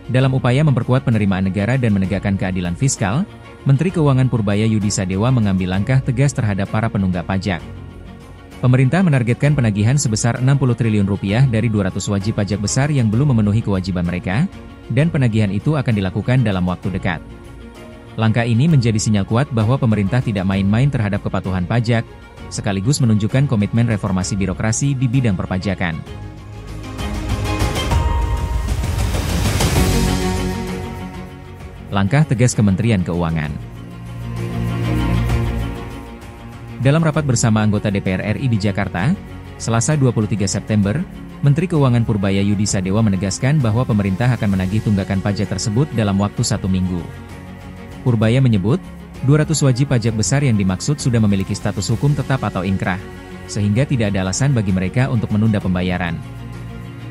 Dalam upaya memperkuat penerimaan negara dan menegakkan keadilan fiskal, Menteri Keuangan Purbaya Yudi Sadewa mengambil langkah tegas terhadap para penunggak pajak. Pemerintah menargetkan penagihan sebesar Rp60 triliun dari 200 wajib pajak besar yang belum memenuhi kewajiban mereka, dan penagihan itu akan dilakukan dalam waktu dekat. Langkah ini menjadi sinyal kuat bahwa pemerintah tidak main-main terhadap kepatuhan pajak, sekaligus menunjukkan komitmen reformasi birokrasi di bidang perpajakan. Langkah tegas Kementerian Keuangan. Dalam rapat bersama anggota DPR RI di Jakarta, Selasa 23 September, Menteri Keuangan Purbaya Yudi Sadewa menegaskan bahwa pemerintah akan menagih tunggakan pajak tersebut dalam waktu 1 minggu. Purbaya menyebut, 200 wajib pajak besar yang dimaksud sudah memiliki status hukum tetap atau inkrah, sehingga tidak ada alasan bagi mereka untuk menunda pembayaran.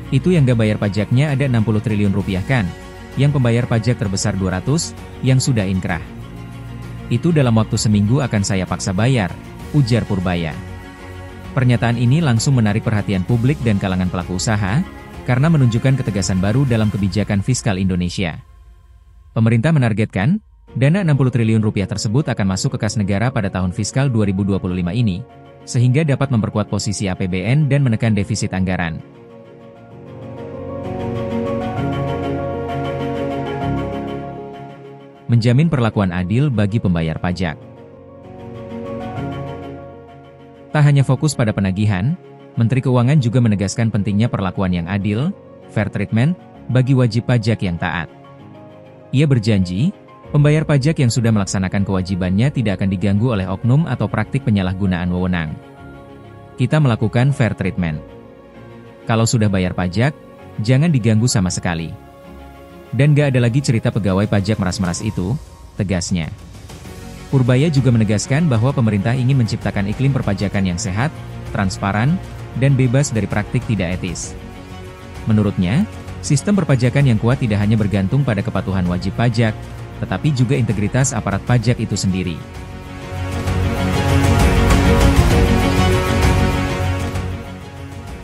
Itu yang gak bayar pajaknya ada Rp60 triliun kan? Yang pembayar pajak terbesar 200, yang sudah inkrah. Itu dalam waktu seminggu akan saya paksa bayar, ujar Purbaya. Pernyataan ini langsung menarik perhatian publik dan kalangan pelaku usaha, karena menunjukkan ketegasan baru dalam kebijakan fiskal Indonesia. Pemerintah menargetkan, dana Rp60 triliun tersebut akan masuk ke kas negara pada tahun fiskal 2025 ini, sehingga dapat memperkuat posisi APBN dan menekan defisit anggaran. Menjamin perlakuan adil bagi pembayar pajak. Tak hanya fokus pada penagihan, Menteri Keuangan juga menegaskan pentingnya perlakuan yang adil, fair treatment, bagi wajib pajak yang taat. Ia berjanji, pembayar pajak yang sudah melaksanakan kewajibannya tidak akan diganggu oleh oknum atau praktik penyalahgunaan wewenang. Kita melakukan fair treatment. Kalau sudah bayar pajak, jangan diganggu sama sekali. Dan gak ada lagi cerita pegawai pajak meras-meras itu, tegasnya. Purbaya juga menegaskan bahwa pemerintah ingin menciptakan iklim perpajakan yang sehat, transparan, dan bebas dari praktik tidak etis. Menurutnya, sistem perpajakan yang kuat tidak hanya bergantung pada kepatuhan wajib pajak, tetapi juga integritas aparat pajak itu sendiri.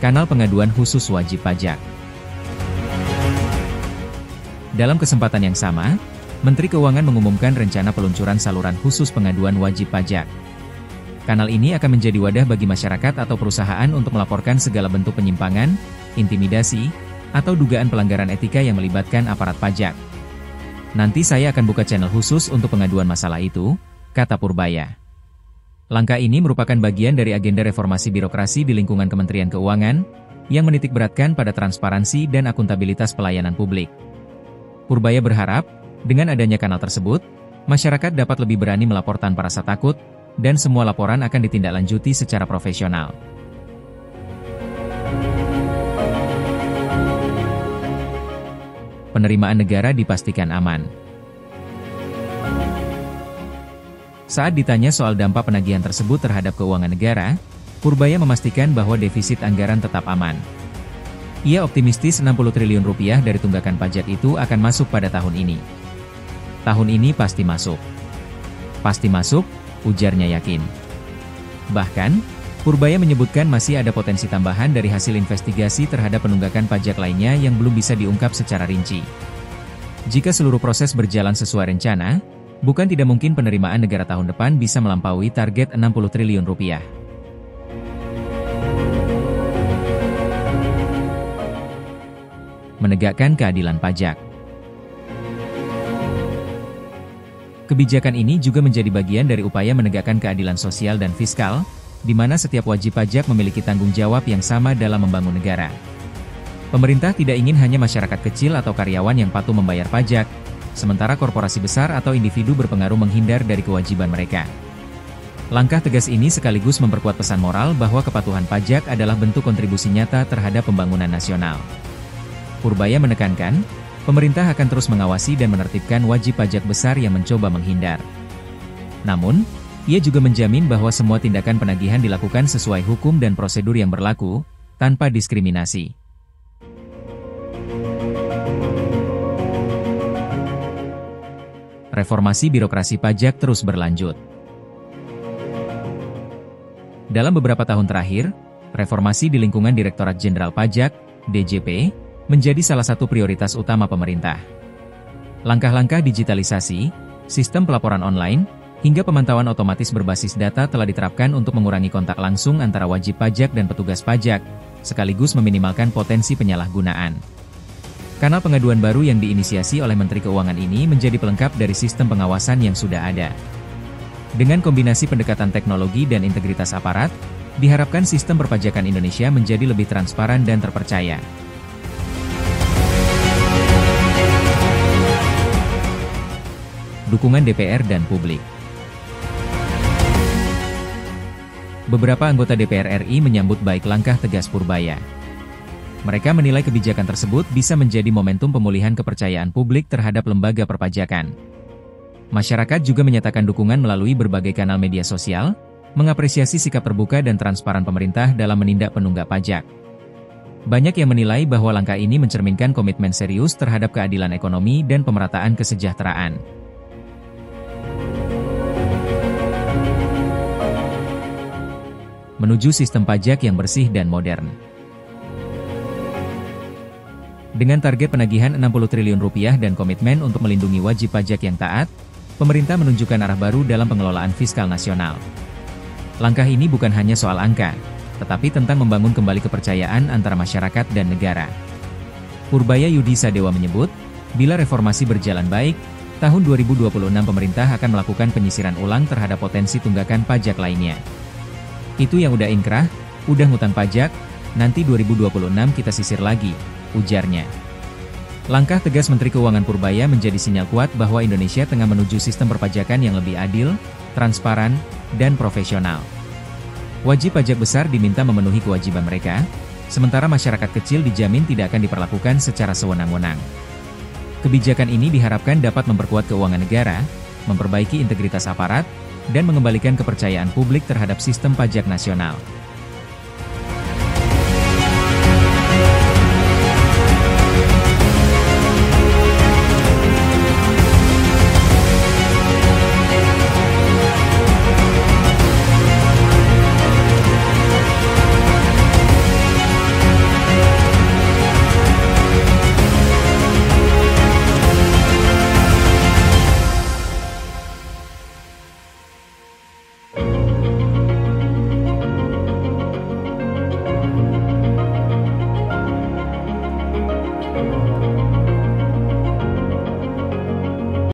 Kanal pengaduan khusus wajib pajak. Dalam kesempatan yang sama, Menteri Keuangan mengumumkan rencana peluncuran saluran khusus pengaduan wajib pajak. Kanal ini akan menjadi wadah bagi masyarakat atau perusahaan untuk melaporkan segala bentuk penyimpangan, intimidasi, atau dugaan pelanggaran etika yang melibatkan aparat pajak. Nanti saya akan buka channel khusus untuk pengaduan masalah itu, kata Purbaya. Langkah ini merupakan bagian dari agenda reformasi birokrasi di lingkungan Kementerian Keuangan, yang menitikberatkan pada transparansi dan akuntabilitas pelayanan publik. Purbaya berharap, dengan adanya kanal tersebut, masyarakat dapat lebih berani melapor tanpa rasa takut, dan semua laporan akan ditindaklanjuti secara profesional. Penerimaan negara dipastikan aman. Saat ditanya soal dampak penagihan tersebut terhadap keuangan negara, Purbaya memastikan bahwa defisit anggaran tetap aman. Ia optimistis Rp60 triliun dari tunggakan pajak itu akan masuk pada tahun ini. Tahun ini pasti masuk. Pasti masuk, ujarnya yakin. Bahkan, Purbaya menyebutkan masih ada potensi tambahan dari hasil investigasi terhadap penunggakan pajak lainnya yang belum bisa diungkap secara rinci. Jika seluruh proses berjalan sesuai rencana, bukan tidak mungkin penerimaan negara tahun depan bisa melampaui target Rp60 triliun. Menegakkan keadilan pajak. Kebijakan ini juga menjadi bagian dari upaya menegakkan keadilan sosial dan fiskal, di mana setiap wajib pajak memiliki tanggung jawab yang sama dalam membangun negara. Pemerintah tidak ingin hanya masyarakat kecil atau karyawan yang patuh membayar pajak, sementara korporasi besar atau individu berpengaruh menghindar dari kewajiban mereka. Langkah tegas ini sekaligus memperkuat pesan moral bahwa kepatuhan pajak adalah bentuk kontribusi nyata terhadap pembangunan nasional. Purbaya menekankan, pemerintah akan terus mengawasi dan menertibkan wajib pajak besar yang mencoba menghindar. Namun, ia juga menjamin bahwa semua tindakan penagihan dilakukan sesuai hukum dan prosedur yang berlaku, tanpa diskriminasi. Reformasi birokrasi pajak terus berlanjut. Dalam beberapa tahun terakhir, reformasi di lingkungan Direktorat Jenderal Pajak, DJP, menjadi salah satu prioritas utama pemerintah. Langkah-langkah digitalisasi, sistem pelaporan online, hingga pemantauan otomatis berbasis data telah diterapkan untuk mengurangi kontak langsung antara wajib pajak dan petugas pajak, sekaligus meminimalkan potensi penyalahgunaan. Kanal pengaduan baru yang diinisiasi oleh Menteri Keuangan ini menjadi pelengkap dari sistem pengawasan yang sudah ada. Dengan kombinasi pendekatan teknologi dan integritas aparat, diharapkan sistem perpajakan Indonesia menjadi lebih transparan dan terpercaya. Dukungan DPR dan publik. Beberapa anggota DPR RI menyambut baik langkah tegas Purbaya. Mereka menilai kebijakan tersebut bisa menjadi momentum pemulihan kepercayaan publik terhadap lembaga perpajakan. Masyarakat juga menyatakan dukungan melalui berbagai kanal media sosial, mengapresiasi sikap terbuka dan transparan pemerintah dalam menindak penunggak pajak. Banyak yang menilai bahwa langkah ini mencerminkan komitmen serius terhadap keadilan ekonomi dan pemerataan kesejahteraan. Menuju sistem pajak yang bersih dan modern. Dengan target penagihan Rp60 triliun dan komitmen untuk melindungi wajib pajak yang taat, pemerintah menunjukkan arah baru dalam pengelolaan fiskal nasional. Langkah ini bukan hanya soal angka, tetapi tentang membangun kembali kepercayaan antara masyarakat dan negara. Purbaya Yudi Sadewa menyebut, bila reformasi berjalan baik, tahun 2026 pemerintah akan melakukan penyisiran ulang terhadap potensi tunggakan pajak lainnya. Itu yang udah inkrah, udah ngutang pajak, nanti 2026 kita sisir lagi, ujarnya. Langkah tegas Menteri Keuangan Purbaya menjadi sinyal kuat bahwa Indonesia tengah menuju sistem perpajakan yang lebih adil, transparan, dan profesional. Wajib pajak besar diminta memenuhi kewajiban mereka, sementara masyarakat kecil dijamin tidak akan diperlakukan secara sewenang-wenang. Kebijakan ini diharapkan dapat memperkuat keuangan negara, memperbaiki integritas aparat, dan mengembalikan kepercayaan publik terhadap sistem pajak nasional.